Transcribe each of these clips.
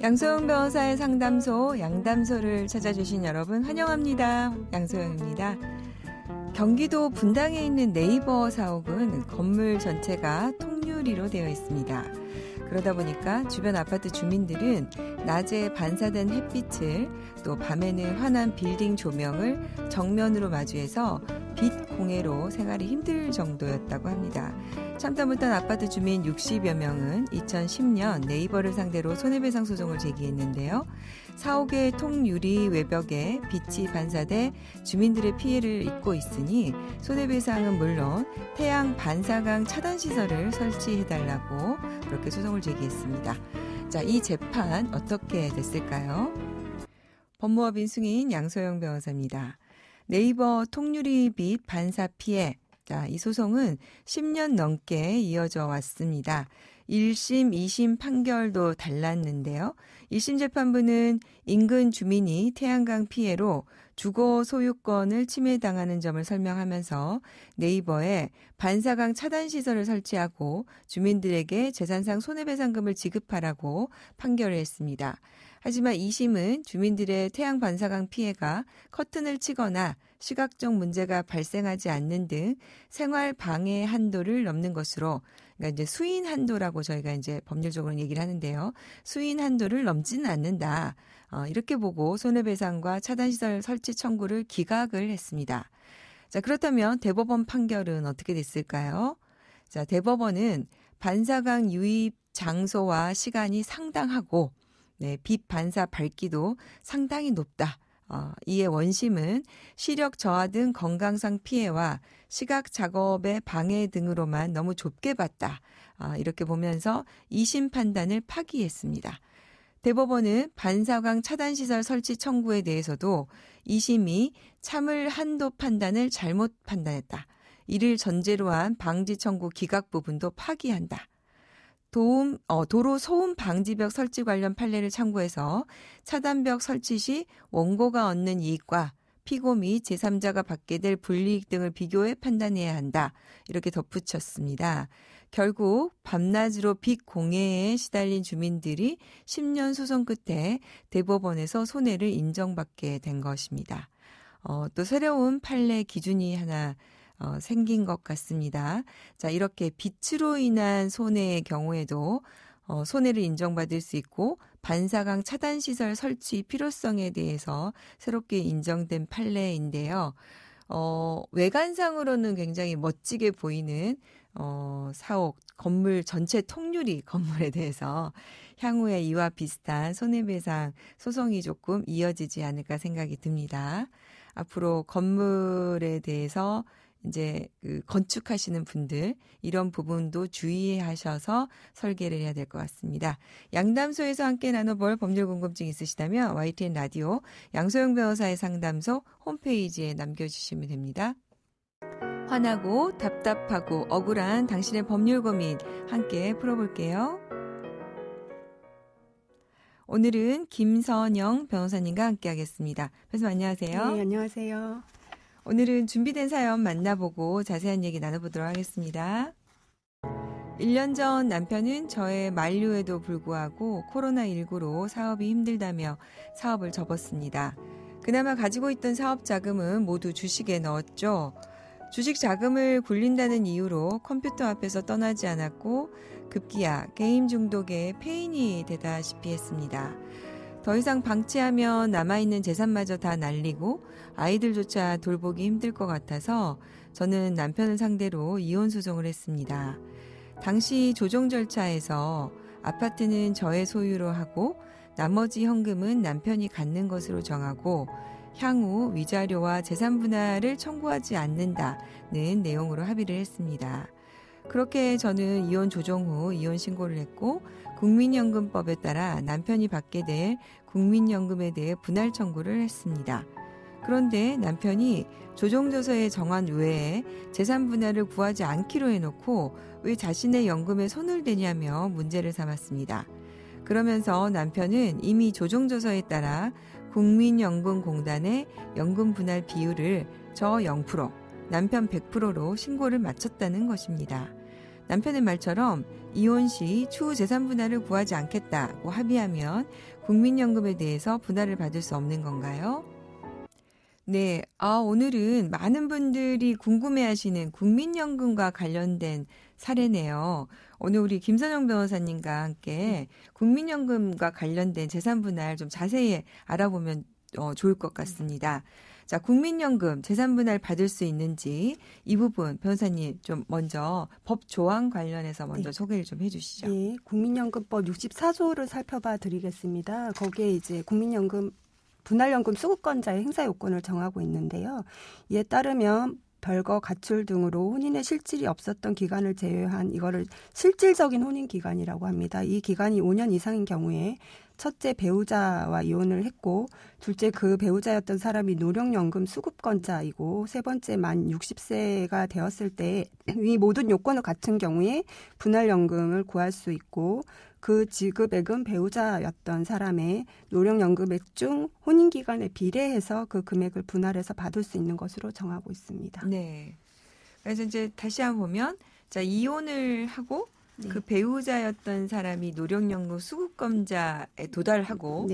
양소영 변호사의 상담소, 양담소를 찾아주신 여러분 환영합니다. 양소영입니다. 경기도 분당에 있는 네이버 사옥은 건물 전체가 통유리로 되어 있습니다. 그러다 보니까 주변 아파트 주민들은 낮에 반사된 햇빛을, 또 밤에는 환한 빌딩 조명을 정면으로 마주해서 빛 공해로 생활이 힘들 정도였다고 합니다. 참다 못한 아파트 주민 60여 명은 2010년 네이버를 상대로 손해배상 소송을 제기했는데요. 사옥의 통유리 외벽에 빛이 반사돼 주민들의 피해를 입고 있으니 손해배상은 물론 태양 반사광 차단시설을 설치해달라고 그렇게 소송을 제기했습니다. 자, 이 재판 어떻게 됐을까요? 법무법인 승인 양소영 변호사입니다. 네이버 통유리 빛 반사 피해. 자, 이 소송은 10년 넘게 이어져 왔습니다. 1심, 2심 판결도 달랐는데요. 1심 재판부는 인근 주민이 태양광 피해로 주거 소유권을 침해당하는 점을 설명하면서 네이버에 반사광 차단 시설을 설치하고 주민들에게 재산상 손해배상금을 지급하라고 판결을 했습니다. 하지만 2심은 주민들의 태양 반사광 피해가 커튼을 치거나 시각적 문제가 발생하지 않는 등 생활 방해 한도를 넘는 것으로, 그러니까 이제 수인 한도라고 저희가 이제 법률적으로 얘기를 하는데요. 수인 한도를 넘지는 않는다. 이렇게 보고 손해배상과 차단시설 설치 청구를 기각을 했습니다. 자, 그렇다면 대법원 판결은 어떻게 됐을까요? 자, 대법원은 반사광 유입 장소와 시간이 상당하고, 빛 반사 밝기도 상당히 높다. 이에 원심은 시력 저하 등 건강상 피해와 시각 작업의 방해 등으로만 너무 좁게 봤다. 이렇게 보면서 2심 판단을 파기했습니다. 대법원은 반사광 차단시설 설치 청구에 대해서도 2심이 참을 한도 판단을 잘못 판단했다. 이를 전제로 한 방지 청구 기각 부분도 파기한다. 도로 소음 방지벽 설치 관련 판례를 참고해서 차단벽 설치 시 원고가 얻는 이익과 피고 및 제3자가 받게 될 불이익 등을 비교해 판단해야 한다. 이렇게 덧붙였습니다. 결국 밤낮으로 빛 공해에 시달린 주민들이 10년 소송 끝에 대법원에서 손해를 인정받게 된 것입니다. 또 새로운 판례 기준이 하나 생긴 것 같습니다. 자, 이렇게 빛으로 인한 손해의 경우에도 손해를 인정받을 수 있고 반사광 차단시설 설치 필요성에 대해서 새롭게 인정된 판례인데요. 외관상으로는 굉장히 멋지게 보이는 사옥, 건물 전체 통유리 건물에 대해서 향후에 이와 비슷한 손해배상 소송이 조금 이어지지 않을까 생각이 듭니다. 앞으로 건물에 대해서 이제 건축하시는 분들 이런 부분도 주의하셔서 설계를 해야 될 것 같습니다. 양담소에서 함께 나눠볼 법률 궁금증 있으시다면 YTN 라디오 양소영 변호사의 상담소 홈페이지에 남겨주시면 됩니다. 화나고 답답하고 억울한 당신의 법률 고민 함께 풀어볼게요. 오늘은 김선영 변호사님과 함께 하겠습니다. 변호사님 안녕하세요. 네, 안녕하세요. 오늘은 준비된 사연 만나보고 자세한 얘기 나눠보도록 하겠습니다. 1년 전 남편은 저의 만류에도 불구하고 코로나19로 사업이 힘들다며 사업을 접었습니다. 그나마 가지고 있던 사업 자금은 모두 주식에 넣었죠. 주식 자금을 굴린다는 이유로 컴퓨터 앞에서 떠나지 않았고 급기야 게임 중독에 폐인이 되다시피 했습니다. 더 이상 방치하면 남아있는 재산마저 다 날리고 아이들조차 돌보기 힘들 것 같아서 저는 남편을 상대로 이혼 소송을 했습니다. 당시 조정 절차에서 아파트는 저의 소유로 하고 나머지 현금은 남편이 갖는 것으로 정하고 향후 위자료와 재산 분할을 청구하지 않는다는 내용으로 합의를 했습니다. 그렇게 저는 이혼 조정 후 이혼 신고를 했고 국민연금법에 따라 남편이 받게 될 국민연금에 대해 분할 청구를 했습니다. 그런데 남편이 조정조서에 정한 외에 재산 분할을 구하지 않기로 해놓고 왜 자신의 연금에 손을 대냐며 문제를 삼았습니다. 그러면서 남편은 이미 조정조서에 따라 국민연금공단의 연금 분할 비율을 저 0%, 남편 100%로 신고를 마쳤다는 것입니다. 남편의 말처럼 이혼 시 추후 재산 분할을 구하지 않겠다고 합의하면 국민연금에 대해서 분할을 받을 수 없는 건가요? 네, 오늘은 많은 분들이 궁금해하시는 국민연금과 관련된 사례네요. 오늘 우리 김선영 변호사님과 함께 국민연금과 관련된 재산 분할 좀 자세히 알아보면 좋을 것 같습니다. 자, 국민연금 재산 분할 받을 수 있는지 이 부분 변호사님 좀 먼저 법 조항 관련해서 먼저 소개를 좀 해주시죠. 네, 국민연금법 64조를 살펴봐 드리겠습니다. 거기에 이제 국민연금 분할연금 수급권자의 행사 요건을 정하고 있는데요. 이에 따르면 별거, 가출 등으로 혼인의 실질이 없었던 기간을 제외한 이거를 실질적인 혼인 기간이라고 합니다. 이 기간이 5년 이상인 경우에 첫째 배우자와 이혼을 했고 둘째 그 배우자였던 사람이 노령연금 수급권자이고 세 번째 만 60세가 되었을 때 이 모든 요건을 갖춘 경우에 분할연금을 구할 수 있고 그 지급액은 배우자였던 사람의 노령연금액 중 혼인기간에 비례해서 그 금액을 분할해서 받을 수 있는 것으로 정하고 있습니다. 네. 그래서 이제 다시 한번 보면 자, 이혼을 하고 그 배우자였던 사람이 노령연금 수급권자에 도달하고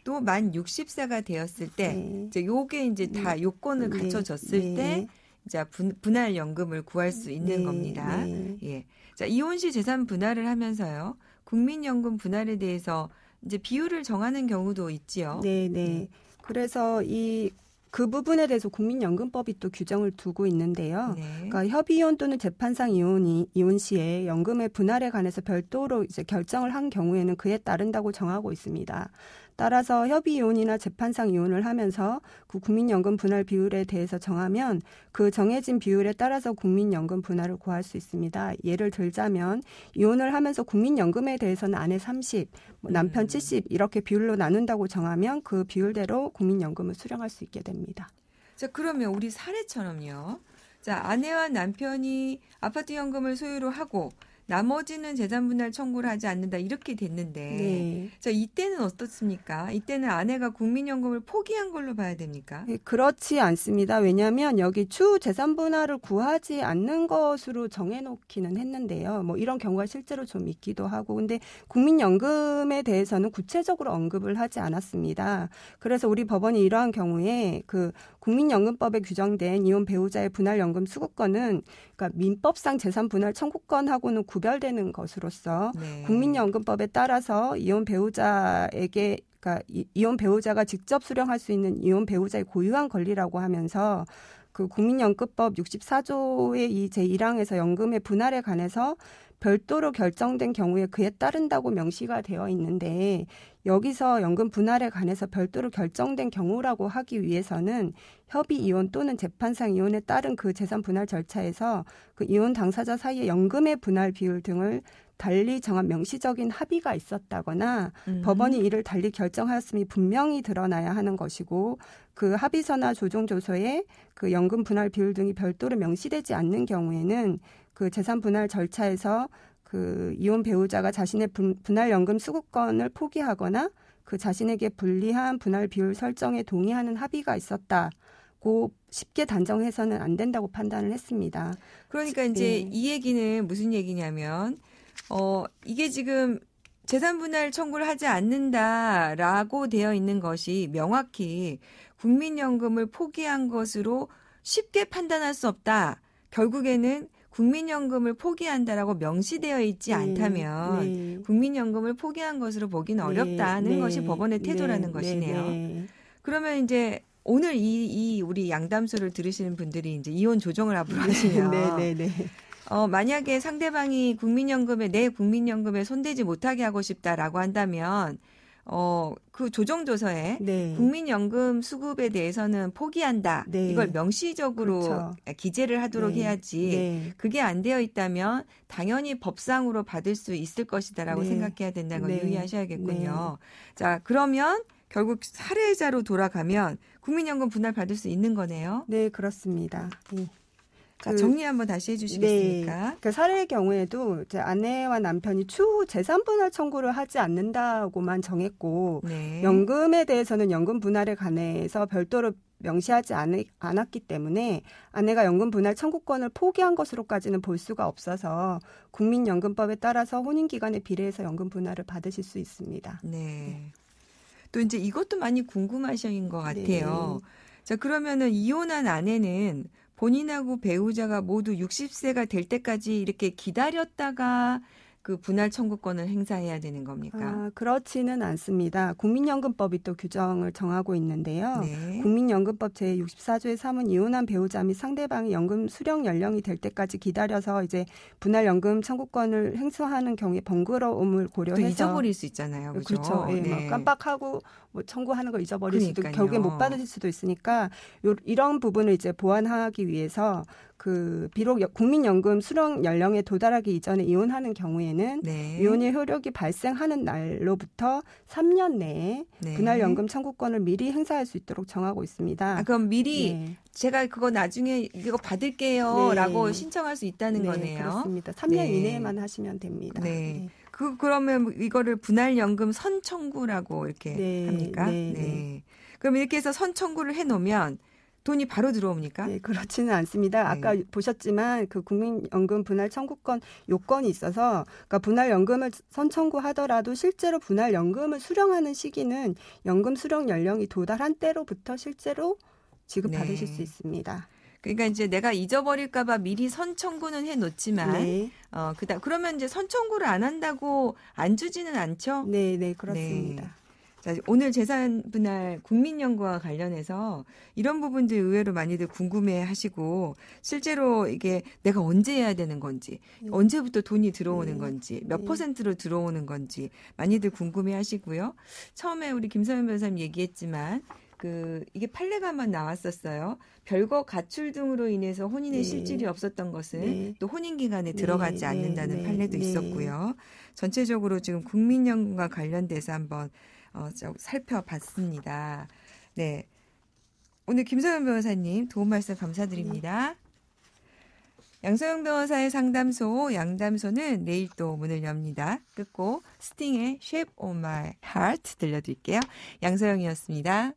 또 만 60세가 되었을 때 이제 요게 이제 다 요건을 갖춰졌을 때 이제 분할연금을 구할 수 있는 겁니다. 예. 자, 이혼 시 재산 분할을 하면서요. 국민연금 분할에 대해서 이제 비율을 정하는 경우도 있지요. 네. 그래서 그 부분에 대해서 국민연금법이 또 규정을 두고 있는데요. 그러니까 협의이혼 또는 재판상 이혼 시에 연금의 분할에 관해서 별도로 이제 결정을 한 경우에는 그에 따른다고 정하고 있습니다. 따라서 협의이혼이나 재판상 이혼을 하면서 그 국민연금 분할 비율에 대해서 정하면 그 정해진 비율에 따라서 국민연금 분할을 구할 수 있습니다. 예를 들자면 이혼을 하면서 국민연금에 대해서는 아내 30, 남편 70 이렇게 비율로 나눈다고 정하면 그 비율대로 국민연금을 수령할 수 있게 됩니다. 자, 그러면 우리 사례처럼요. 자, 아내와 남편이 아파트 연금을 소유로 하고 나머지는 재산 분할 청구를 하지 않는다 이렇게 됐는데 자, 이때는 어떻습니까? 이때는 아내가 국민연금을 포기한 걸로 봐야 됩니까? 그렇지 않습니다. 왜냐하면 여기 추후 재산 분할을 구하지 않는 것으로 정해놓기는 했는데요. 뭐 이런 경우가 실제로 좀 있기도 하고 근데 국민연금에 대해서는 구체적으로 언급을 하지 않았습니다. 그래서 우리 법원이 이러한 경우에 그 국민연금법에 규정된 이혼 배우자의 분할연금 수급권은 그러니까 민법상 재산 분할 청구권하고는 구별되는 것으로서 국민연금법에 따라서 이혼 배우자에게 그러니까 이혼 배우자가 직접 수령할 수 있는 이혼 배우자의 고유한 권리라고 하면서 그 국민연금법 64조의 이 제1항에서 연금의 분할에 관해서 별도로 결정된 경우에 그에 따른다고 명시가 되어 있는데 여기서 연금 분할에 관해서 별도로 결정된 경우라고 하기 위해서는 협의 이혼 또는 재판상 이혼에 따른 그 재산 분할 절차에서 그 이혼 당사자 사이의 연금의 분할 비율 등을 달리 정한 명시적인 합의가 있었다거나 법원이 이를 달리 결정하였음이 분명히 드러나야 하는 것이고 그 합의서나 조정조서에 그 연금 분할 비율 등이 별도로 명시되지 않는 경우에는 그 재산 분할 절차에서 그 이혼 배우자가 자신의 분할 연금 수급권을 포기하거나 그 자신에게 불리한 분할 비율 설정에 동의하는 합의가 있었다고 쉽게 단정해서는 안 된다고 판단을 했습니다. 그러니까 이제 이 얘기는 무슨 얘기냐면 이게 지금 재산 분할 청구를 하지 않는다라고 되어 있는 것이 명확히 국민연금을 포기한 것으로 쉽게 판단할 수 없다. 결국에는 국민연금을 포기한다라고 명시되어 있지 않다면 국민연금을 포기한 것으로 보기는 어렵다는 것이 법원의 태도라는 것이네요. 그러면 이제 오늘 이 우리 양담소를 들으시는 분들이 이제 이혼 조정을 앞으로 하시면 만약에 상대방이 내 국민연금에 손대지 못하게 하고 싶다라고 한다면 그 조정조서에 국민연금 수급에 대해서는 포기한다. 이걸 명시적으로 기재를 하도록 해야지. 그게 안 되어 있다면 당연히 법상으로 받을 수 있을 것이다라고 생각해야 된다는 걸 유의하셔야겠군요. 자, 그러면 결국 사례자로 돌아가면 국민연금 분할 받을 수 있는 거네요. 네, 그렇습니다. 자, 정리 한번 다시 해주시겠습니까? 그 사례의 경우에도 이제 아내와 남편이 추후 재산 분할 청구를 하지 않는다고만 정했고 연금에 대해서는 연금 분할에 관해서 별도로 명시하지 않았기 때문에 아내가 연금 분할 청구권을 포기한 것으로까지는 볼 수가 없어서 국민연금법에 따라서 혼인기간에 비례해서 연금 분할을 받으실 수 있습니다. 네. 또 이제 이것도 많이 궁금하신 것 같아요. 네. 자, 그러면은 이혼한 아내는 본인하고 배우자가 모두 60세가 될 때까지 이렇게 기다렸다가 그 분할 청구권을 행사해야 되는 겁니까? 그렇지는 않습니다. 국민연금법이 또 규정을 정하고 있는데요. 네. 국민연금법 제64조의 3은 이혼한 배우자 및 상대방이 연금 수령 연령이 될 때까지 기다려서 이제 분할 연금 청구권을 행사하는 경우에 번거로움을 고려해서 또 잊어버릴 수 있잖아요. 그렇죠. 예, 네. 깜빡하고 뭐 청구하는 걸 잊어버릴 수도 그러니까요. 결국에 못 받으실 수도 있으니까 이런 부분을 이제 보완하기 위해서 비록 국민연금 수령 연령에 도달하기 이전에 이혼하는 경우에는 네. 이혼의 효력이 발생하는 날로부터 3년 내에 네. 분할 연금 청구권을 미리 행사할 수 있도록 정하고 있습니다. 그럼 미리 네. 제가 그거 나중에 이거 받을게요라고 네. 신청할 수 있다는 거네요. 그렇습니다. 3년 네. 이내에만 하시면 됩니다. 네. 그러면 이거를 분할연금 선청구라고 이렇게 합니까? 네. 그럼 이렇게 해서 선청구를 해놓으면 돈이 바로 들어옵니까? 네, 그렇지는 않습니다. 아까 보셨지만 그 국민연금 분할 청구권 요건이 있어서 그러니까 분할연금을 선청구하더라도 실제로 분할연금을 수령하는 시기는 연금 수령 연령이 도달한 때로부터 실제로 지급받으실 수 있습니다. 그러니까 이제 내가 잊어버릴까봐 미리 선청구는 해놓지만, 그러면 이제 선청구를 안 한다고 안 주지는 않죠? 네, 그렇습니다. 네. 자, 오늘 재산 분할 국민연금과 관련해서 이런 부분들 의외로 많이들 궁금해 하시고, 실제로 이게 내가 언제 해야 되는 건지, 언제부터 돈이 들어오는 건지, 몇 퍼센트로 들어오는 건지 많이들 궁금해 하시고요. 처음에 우리 김서연 변호사님 얘기했지만, 이게 판례가 한번 나왔었어요. 별거 가출 등으로 인해서 혼인의 실질이 없었던 것은 또 혼인기간에 들어가지 않는다는 판례도 있었고요. 전체적으로 지금 국민연금과 관련돼서 한번 살펴봤습니다. 네. 오늘 김서연 변호사님 도움 말씀 감사드립니다. 양소영 변호사의 상담소 양담소는 내일 또 문을 엽니다. 끝곡 스팅의 Shape of My Heart 들려드릴게요. 양소영이었습니다.